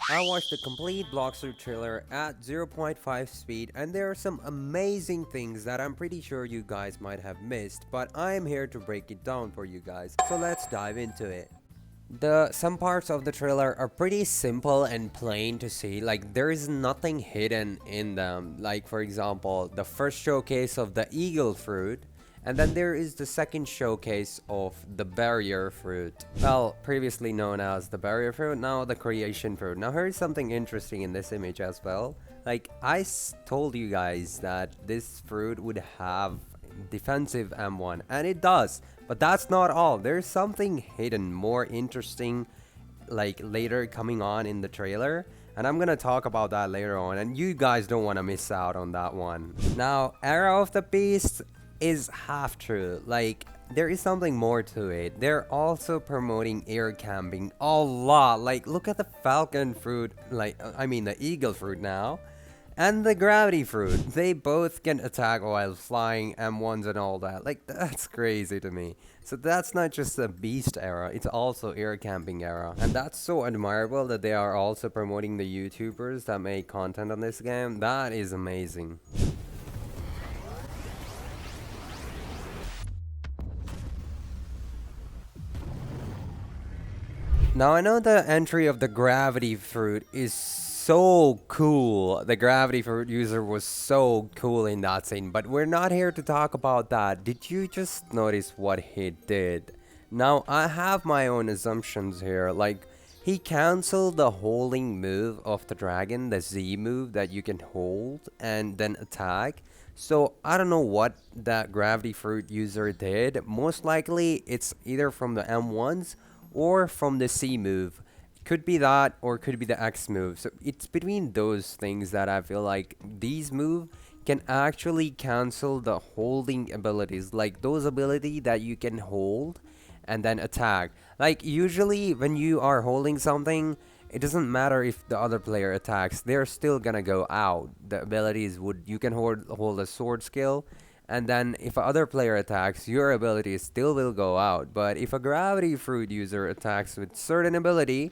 I watched the complete Blox trailer at 0.5 speed, and there are some amazing things that I'm pretty sure you guys might have missed, but I'm here to break it down for you guys. So let's dive into it. Some parts of the trailer are pretty simple and plain to see, like there is nothing hidden in them, like for example the first showcase of the eagle fruit, and then there is the second showcase of the barrier fruit, well previously known as the barrier fruit, now the creation fruit. Now here's something interesting in this image as well, like told you guys that this fruit would have defensive M1, and it does. But that's not all. There's something hidden, more interesting, like later coming on in the trailer. And I'm gonna talk about that later on, and you guys don't want to miss out on that one. Now, Era of the Beast is half true. Like, there is something more to it. They're also promoting air camping a lot. Like, look at the falcon fruit, the eagle fruit now. And the gravity fruit, they both can attack while flying M1s and all that. Like, that's crazy to me. So that's not just a beast era, it's also air camping era. And that's so admirable that they are also promoting the YouTubers that make content on this game. That is amazing. Now I know the entry of the gravity fruit is so cool. The gravity fruit user was so cool in that scene, but we're not here to talk about that. Did you just notice what he did? Now I have my own assumptions here, like he canceled the holding move of the dragon, the Z move that you can hold and then attack. So I don't know what that gravity fruit user did. Most likely it's either from the M1s or from the C move. Could be that or could be the X move. So it's between those things that I feel like these move can actually cancel the holding abilities, like those ability that you can hold and then attack. Like usually when you are holding something, it doesn't matter if the other player attacks, they're still gonna go out. The abilities would, you can hold a sword skill, and then if a other player attacks, your ability still will go out. But if a gravity fruit user attacks with certain ability,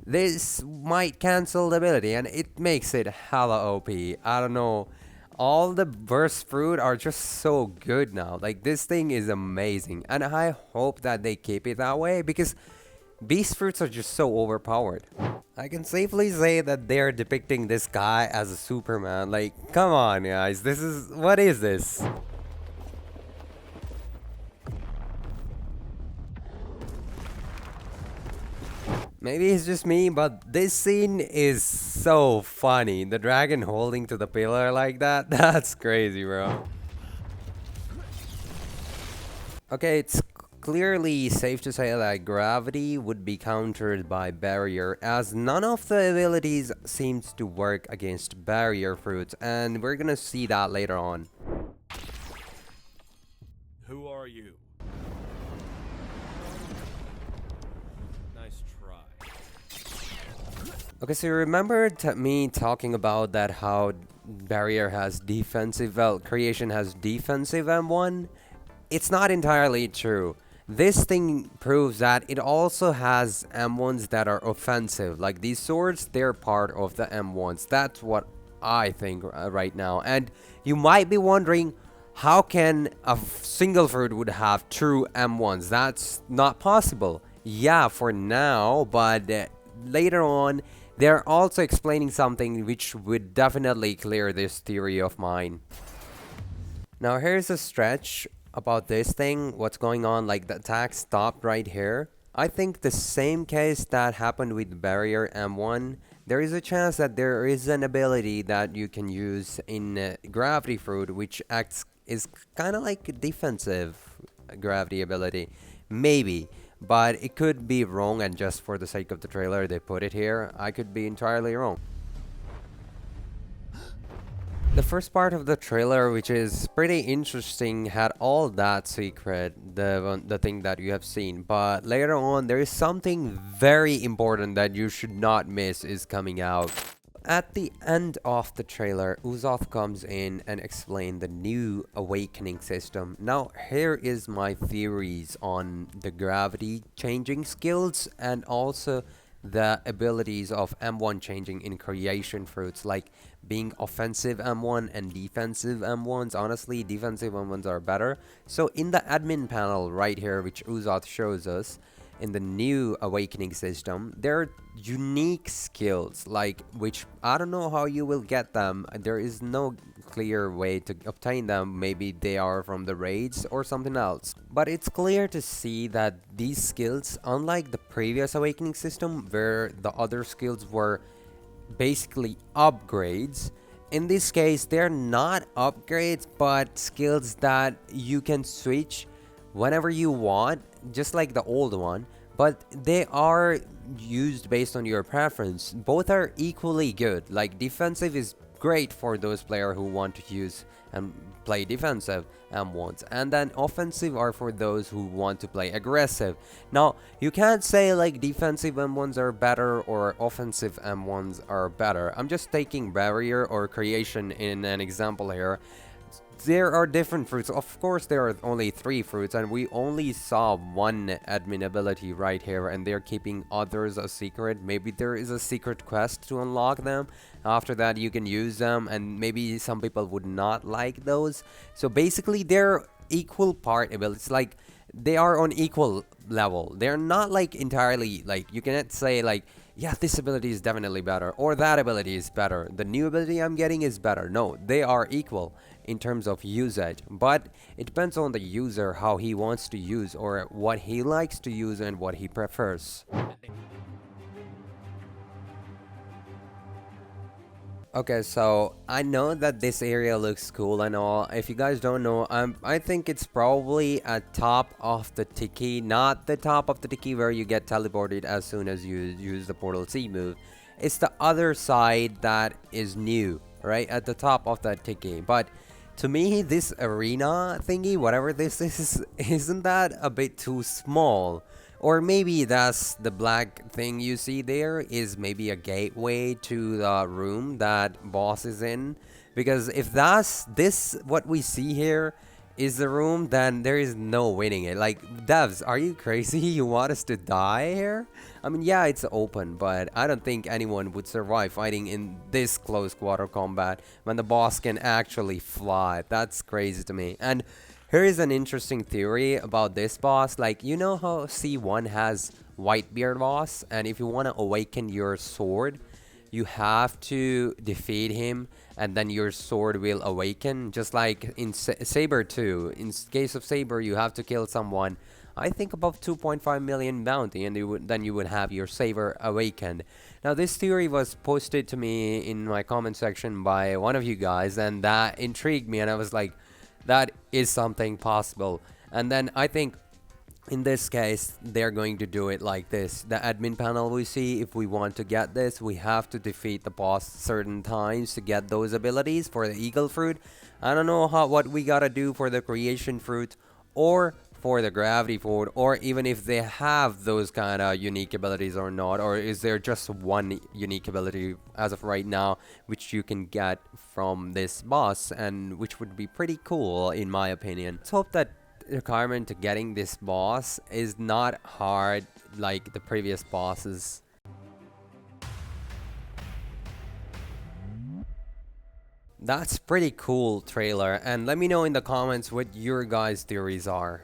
this might cancel the ability, and it makes it hella OP. I don't know. All the burst fruit are just so good now. Like, this thing is amazing. And I hope that they keep it that way because beast fruits are just so overpowered. I can safely say that they're depicting this guy as a Superman. Like, come on, guys. What is this? Maybe it's just me, but this scene is so funny. The dragon holding to the pillar like that, that's crazy, bro. Okay, it's clearly safe to say that gravity would be countered by barrier, as none of the abilities seems to work against barrier fruits, and we're gonna see that later on. Who are you? Nice try. Okay, so you remember me talking about that how barrier has defensive, well, creation has defensive M1? It's not entirely true. This thing proves that it also has M1s that are offensive. Like these swords, they're part of the M1s. That's what I think right now. And you might be wondering, how can a single fruit would have true M1s? That's not possible. Yeah, for now, but later on, they're also explaining something which would definitely clear this theory of mine. Now here's a stretch about this thing, what's going on, like the attack stopped right here. I think the same case that happened with barrier M1, there is a chance that there is an ability that you can use in gravity fruit which acts is kind of like a defensive gravity ability, maybe, but it could be wrong, and just for the sake of the trailer they put it here. I could be entirely wrong. The first part of the trailer, which is pretty interesting, had all that secret, the thing that you have seen. But later on, there is something very important that you should not miss is coming out. At the end of the trailer, Uzoth comes in and explains the new awakening system. Now, here is my theories on the gravity changing skills and also the abilities of M1 changing in creation fruits, like being offensive M1 and defensive M1s. Honestly, defensive M1s are better. So in the admin panel right here, which Uzoth shows us, in the new awakening system, there are unique skills, like, which I don't know how you will get them. There is no clear way to obtain them. Maybe they are from the raids or something else. But it's clear to see that these skills, unlike the previous awakening system where the other skills were basically upgrades, in this case they're not upgrades but skills that you can switch whenever you want, just like the old one, but they are used based on your preference. Both are equally good. Like, defensive is great for those players who want to use and play defensive M1s, and then offensive are for those who want to play aggressive. Now, you can't say like defensive M1s are better or offensive M1s are better. I'm just taking barrier or creation in an example here. There are different fruits. Of course, there are only 3 fruits, and we only saw one admin ability right here, and they're keeping others a secret. Maybe there is a secret quest to unlock them. After that, you can use them, and maybe some people would not like those. So basically, they're equal part abilities. Like, they are on equal level. They're not like entirely, like, you cannot say like, yeah, this ability is definitely better or that ability is better. The new ability I'm getting is better. No, they are equal in terms of usage, but it depends on the user how he wants to use or what he likes to use and what he prefers. Okay, so I know that this area looks cool and all. If you guys don't know, I think it's probably at top of the tiki, not the top of the tiki where you get teleported as soon as you use the Portal C move. It's the other side that is new, right? At the top of that tiki. But to me, this arena thingy, whatever this is, isn't that a bit too small? Or maybe that's the black thing you see there is maybe a gateway to the room that boss is in. Because if that's this, what we see here is the room, then there is no winning it. Like, devs, are you crazy? You want us to die here? I mean, yeah, it's open, but I don't think anyone would survive fighting in this close quarter combat when the boss can actually fly. That's crazy to me. And here is an interesting theory about this boss. Like, you know how C1 has Whitebeard boss, and if you want to awaken your sword, you have to defeat him, and then your sword will awaken, just like in Saber 2. In case of Saber, you have to kill someone, I think above 2.5 million bounty, and then you would have your Saber awakened. Now, this theory was posted to me in my comment section by one of you guys, and that intrigued me, and I was like, that is something possible. And then I think in this case they're going to do it like this. The admin panel we see, if we want to get this, we have to defeat the boss certain times to get those abilities for the eagle fruit. I don't know what we gotta do for the creation fruit or for the gravity fruit, or even if they have those kind of unique abilities or not, or is there just one unique ability as of right now which you can get from this boss, and which would be pretty cool in my opinion. Let's hope that requirement to getting this boss is not hard like the previous bosses. That's pretty cool trailer, and let me know in the comments what your guys' theories are.